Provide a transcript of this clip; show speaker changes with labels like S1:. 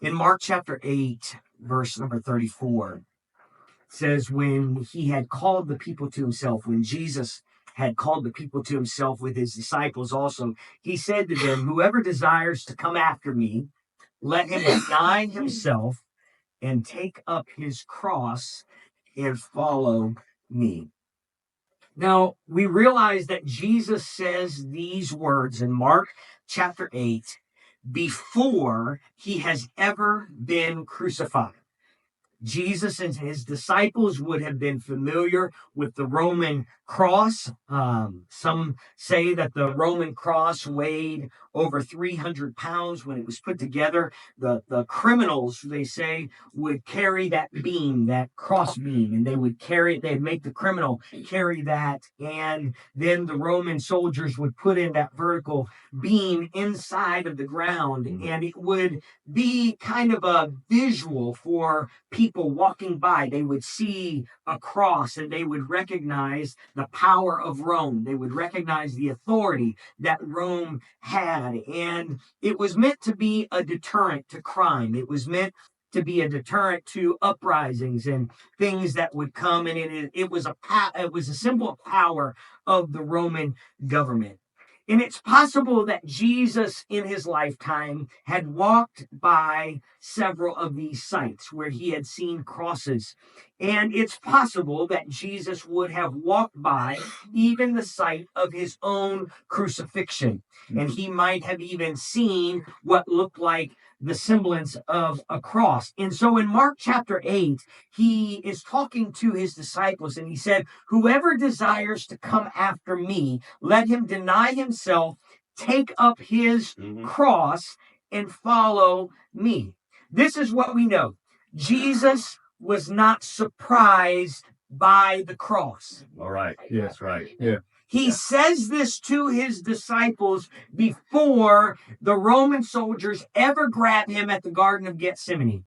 S1: In Mark chapter 8, verse number 34, says, when he had called the people to himself, when Jesus had called the people to himself with his disciples also, he said to them, whoever desires to come after me, let him deny himself and take up his cross and follow me. Now, we realize that Jesus says these words in Mark chapter 8 before he has ever been crucified. Jesus and his disciples would have been familiar with the Roman cross. Some say that the Roman cross weighed over 300 pounds when it was put together. The criminals, they say, would carry that beam, that cross beam, and they'd make the criminal carry that, and then the Roman soldiers would put in that vertical beam inside of the ground, and it would be kind of a visual for people walking by. They would see a cross and they would recognize the power of Rome. They would recognize the authority that Rome had. And it was meant to be a deterrent to crime. It was meant to be a deterrent to uprisings and things that would come. And it was a symbol of power of the Roman government. And it's possible that Jesus in his lifetime had walked by several of these sites where he had seen crosses. And it's possible that Jesus would have walked by even the site of his own crucifixion. And he might have even seen what looked like the semblance of a cross. And so in Mark chapter 8, he is talking to his disciples and he said, whoever desires to come after me, let him deny himself, take up his cross, and follow me. This is what we know. Jesus was not surprised by the cross.
S2: All right. Yes, right. Yeah.
S1: He says this to his disciples before the Roman soldiers ever grab him at the Garden of Gethsemane.